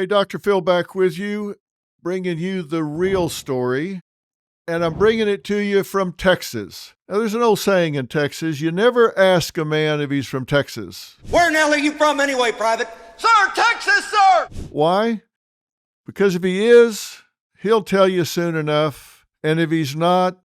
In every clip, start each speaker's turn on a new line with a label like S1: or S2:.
S1: Hey, Dr. Phil back with you, bringing you the real story. And I'm bringing it to you from Texas. Now, there's an old saying in Texas, you never ask a man if he's from Texas.
S2: Where in the hell are you from anyway, Private? Sir, Texas, sir!
S1: Why? Because if he is, he'll tell you soon enough. And if he's not,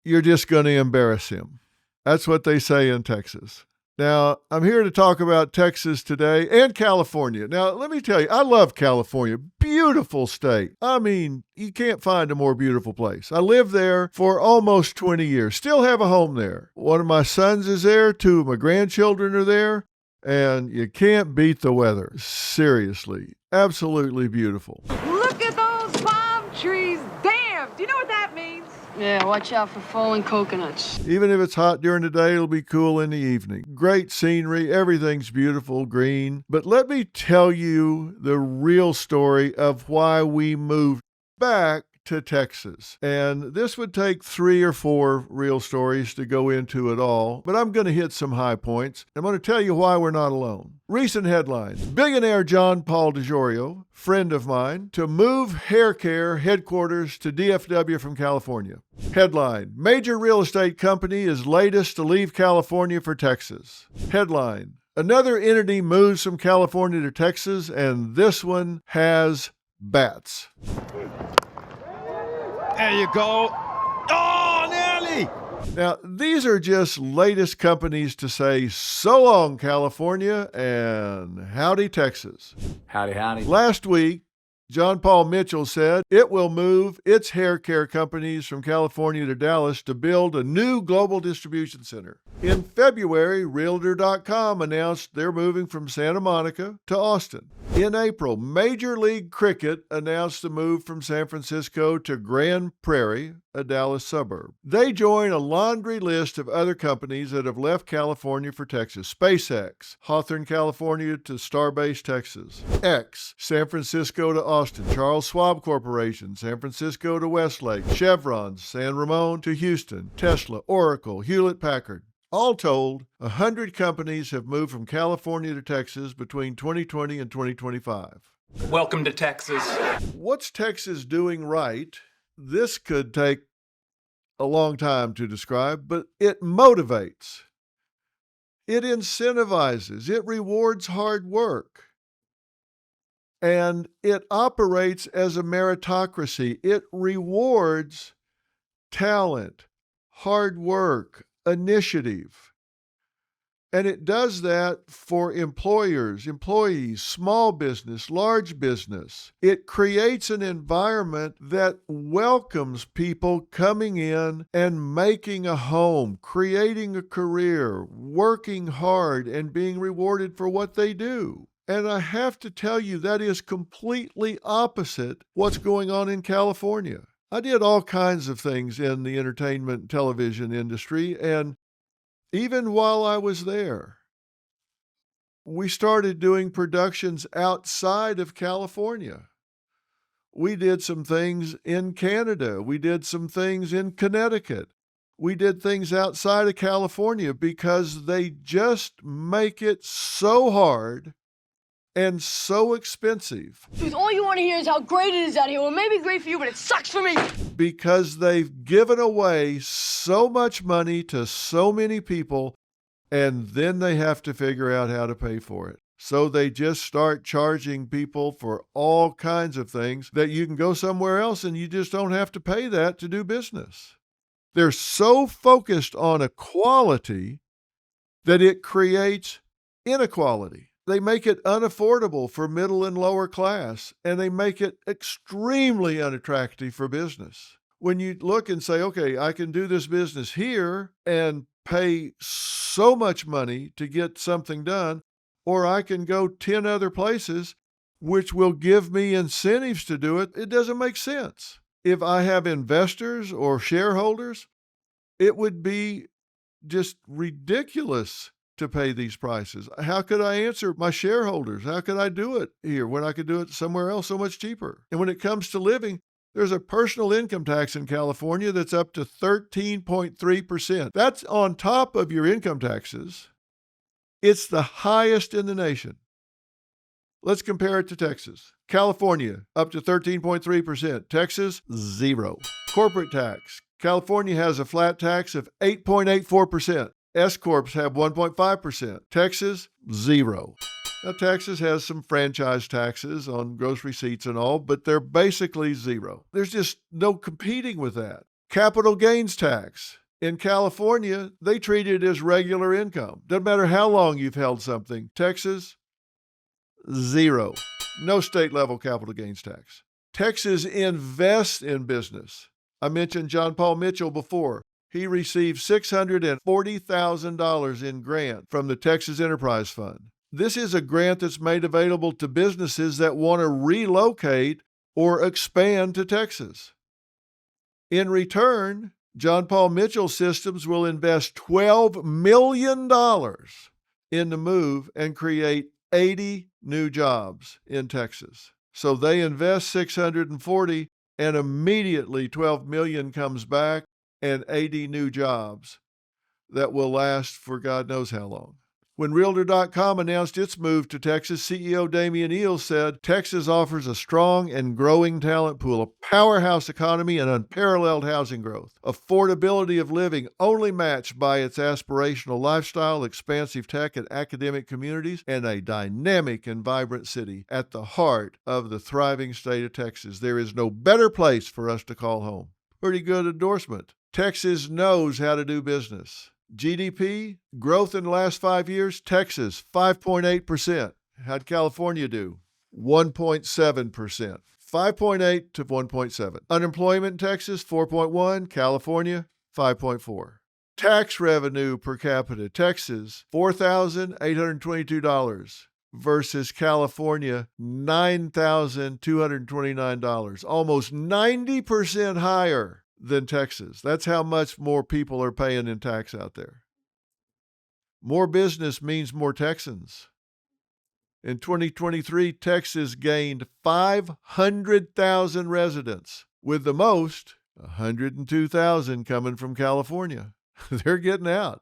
S1: you're just going to embarrass him. That's what they say in Texas. Now, I'm here to talk about Texas today and California. Now, let me tell you, I love California. Beautiful state. I mean, you can't find a more beautiful place. I lived there for almost 20 years. Still have a home there. One of my sons is there. Two of my grandchildren are there. And you can't beat the weather. Seriously. Absolutely beautiful.
S3: Look at those palm trees. Damn! Do you know what that means?
S4: Yeah, watch out for falling coconuts.
S1: Even if it's hot during the day, it'll be cool in the evening. Great scenery, everything's beautiful, green. But let me tell you the real story of why we moved back to Texas. And this would take 3 or 4 real stories to go into it all, but I'm going to hit some high points. I'm going to tell you why we're not alone. Recent headlines. Billionaire John Paul DeJorio, friend of mine, to move hair care headquarters to DFW from California. Headline. Major real estate company is latest to leave California for Texas. Headline. Another entity moves from California to Texas, and this one has bats.
S5: There you go. Oh, nearly.
S1: Now, these are just latest companies to say so long, California, and howdy, Texas.
S5: Howdy, howdy.
S1: Last week, John Paul Mitchell said it will move its hair care companies from California to Dallas to build a new global distribution center. In February, Realtor.com announced they're moving from Santa Monica to Austin. In April, Major League Cricket announced the move from San Francisco to Grand Prairie, a Dallas suburb. They join a laundry list of other companies that have left California for Texas. SpaceX, Hawthorne, California to Starbase, Texas. X, San Francisco to Austin. Charles Schwab Corporation, San Francisco to Westlake. Chevron, San Ramon to Houston. Tesla, Oracle, Hewlett-Packard. All told, 100 companies have moved from California to Texas between 2020 and 2025.
S6: Welcome to Texas.
S1: What's Texas doing right? This could take a long time to describe, but it motivates. It incentivizes. It rewards hard work. And it operates as a meritocracy. It rewards talent, hard work, initiative. And it does that for employers, employees, small business, large business. It creates an environment that welcomes people coming in and making a home, creating a career, working hard, and being rewarded for what they do. And I have to tell you, that is completely opposite what's going on in California. I did all kinds of things in the entertainment and television industry, and even while I was there, we started doing productions outside of California. We did some things in Canada. We did some things in Connecticut. We did things outside of California because they just make it so hard and so expensive.
S4: Dude, all you want to hear is how great it is out here. Well, maybe great for you, but it sucks for me.
S1: Because they've given away so much money to so many people, and then they have to figure out how to pay for it. So they just start charging people for all kinds of things that you can go somewhere else and you just don't have to pay that to do business. They're so focused on equality that it creates inequality. They make it unaffordable for middle and lower class, and they make it extremely unattractive for business. When you look and say, okay, I can do this business here and pay so much money to get something done, or I can go 10 other places which will give me incentives to do it, it doesn't make sense. If I have investors or shareholders, it would be just ridiculous to pay these prices. How could I answer my shareholders? How could I do it here when I could do it somewhere else so much cheaper? And when it comes to living, there's a personal income tax in California that's up to 13.3%. That's on top of your income taxes. It's the highest in the nation. Let's compare it to Texas. California, up to 13.3%. Texas, 0. Corporate tax. California has a flat tax of 8.84%. S-corps have 1.5%. Texas, 0. Now, Texas has some franchise taxes on gross receipts and all, but they're basically 0. There's just no competing with that. Capital gains tax. In California, they treat it as regular income. Doesn't matter how long you've held something. Texas, 0. No state-level capital gains tax. Texas invests in business. I mentioned John Paul Mitchell before. He received $640,000 in grant from the Texas Enterprise Fund. This is a grant that's made available to businesses that want to relocate or expand to Texas. In return, John Paul Mitchell Systems will invest $12 million in the move and create 80 new jobs in Texas. So they invest $640 and immediately $12 million comes back and 80 new jobs that will last for God knows how long. When Realtor.com announced its move to Texas, CEO Damian Eales said, Texas offers a strong and growing talent pool, a powerhouse economy, and unparalleled housing growth. Affordability of living only matched by its aspirational lifestyle, expansive tech and academic communities, and a dynamic and vibrant city at the heart of the thriving state of Texas. There is no better place for us to call home. Pretty good endorsement. Texas knows how to do business. GDP growth in the last 5 years, Texas 5.8%. How'd California do? 1.7%. 5.8 to 1.7. Unemployment in Texas 4.1, California 5.4. Tax revenue per capita, Texas $4,822 versus California $9,229, almost 90% higher than Texas. That's how much more people are paying in tax out there. More business means more Texans. In 2023, Texas gained 500,000 residents, with the most, 102,000 coming from California. They're getting out.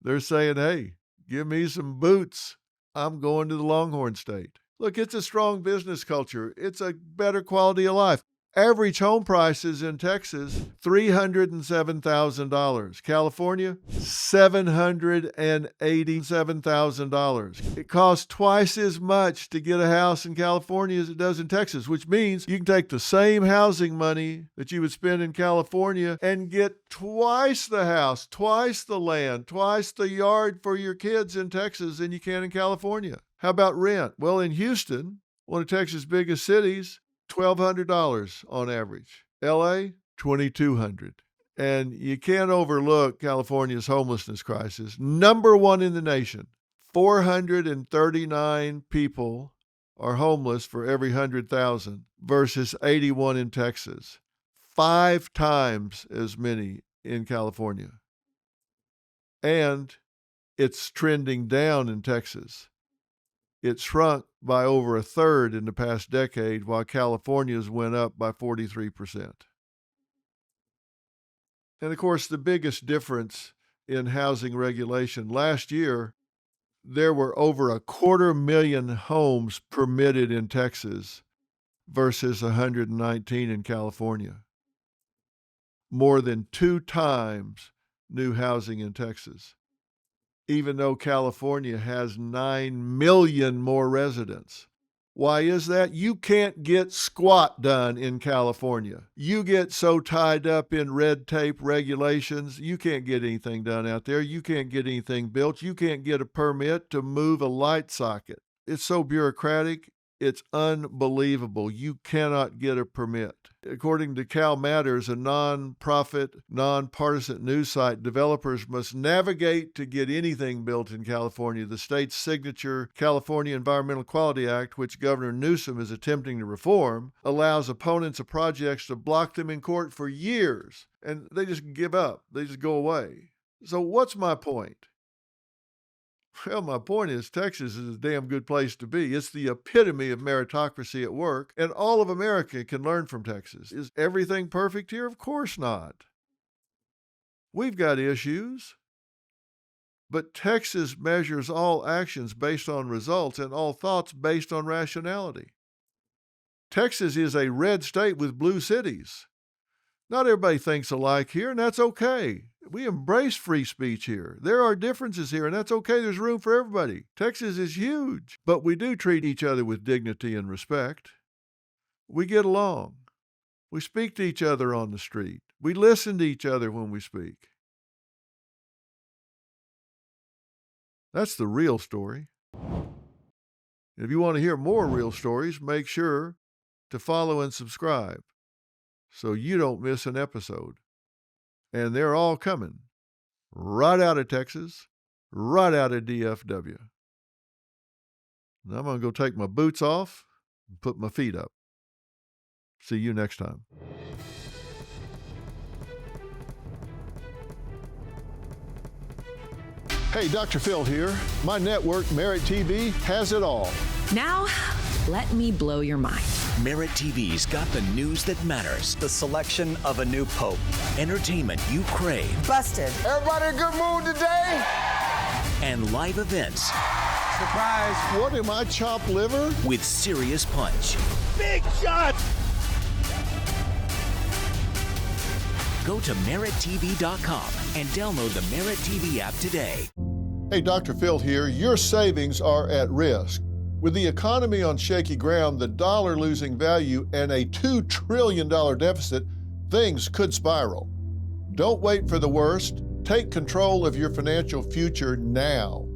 S1: They're saying, hey, give me some boots. I'm going to the Longhorn State. Look, it's a strong business culture. It's a better quality of life. Average home prices in Texas, $307,000. California, $787,000. It costs twice as much to get a house in California as it does in Texas, which means you can take the same housing money that you would spend in California and get twice the house, twice the land, twice the yard for your kids in Texas than you can in California. How about rent? Well, in Houston, one of Texas' biggest cities, $1,200 on average. LA, $2,200. And you can't overlook California's homelessness crisis. Number one in the nation. 439 people are homeless for every 100,000 versus 81 in Texas. 5 times as many in California. And it's trending down in Texas. It shrunk by over a third in the past decade, while California's went up by 43%. And of course, the biggest difference in housing regulation last year, there were over 250,000 homes permitted in Texas versus 119 in California. More than 2 times new housing in Texas, even though California has 9 million more residents. Why is that? You can't get squat done in California. You get so tied up in red tape regulations, you can't get anything done out there. You can't get anything built. You can't get a permit to move a light socket. It's so bureaucratic, it's unbelievable. You cannot get a permit. According to Cal Matters, a non-profit, nonpartisan news site, developers must navigate to get anything built in California. The state's signature California Environmental Quality Act, which Governor Newsom is attempting to reform, allows opponents of projects to block them in court for years, and they just give up. They just go away. So what's my point? Well, my point is Texas is a damn good place to be. It's the epitome of meritocracy at work, and all of America can learn from Texas. Is everything perfect here? Of course not. We've got issues. But Texas measures all actions based on results and all thoughts based on rationality. Texas is a red state with blue cities. Not everybody thinks alike here, and that's okay. We embrace free speech here. There are differences here, and that's okay. There's room for everybody. Texas is huge, but we do treat each other with dignity and respect. We get along. We speak to each other on the street. We listen to each other when we speak. That's the real story. If you want to hear more real stories, make sure to follow and subscribe so you don't miss an episode. And they're all coming right out of Texas, right out of DFW. Now I'm going to go take my boots off and put my feet up. See you next time. Hey, Dr. Phil here. My network, Merit TV, has it all.
S6: Now, let me blow your mind.
S7: Merit TV's got the news that matters.
S2: The selection of a new pope.
S7: Entertainment you crave.
S8: Busted.
S2: Everybody in a good mood today?
S7: And live events.
S2: Surprise.
S1: What am I, chopped liver?
S7: With serious punch.
S2: Big shot.
S7: Go to merittv.com and download the Merit TV app today.
S1: Hey, Dr. Phil here. Your savings are at risk. With the economy on shaky ground, the dollar losing value, and a $2 trillion deficit, things could spiral. Don't wait for the worst. Take control of your financial future now.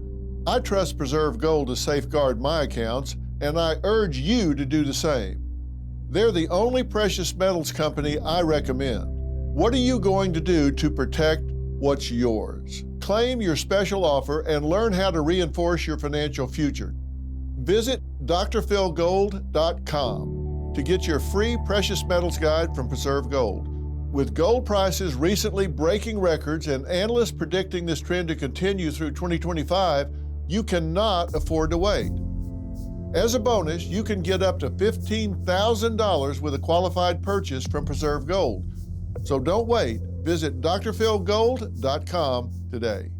S1: I trust Preserve Gold to safeguard my accounts, and I urge you to do the same. They're the only precious metals company I recommend. What are you going to do to protect what's yours? Claim your special offer and learn how to reinforce your financial future. Visit drphilgold.com to get your free precious metals guide from Preserve Gold. With gold prices recently breaking records and analysts predicting this trend to continue through 2025, you cannot afford to wait. As a bonus, you can get up to $15,000 with a qualified purchase from Preserve Gold. So don't wait. Visit drphilgold.com today.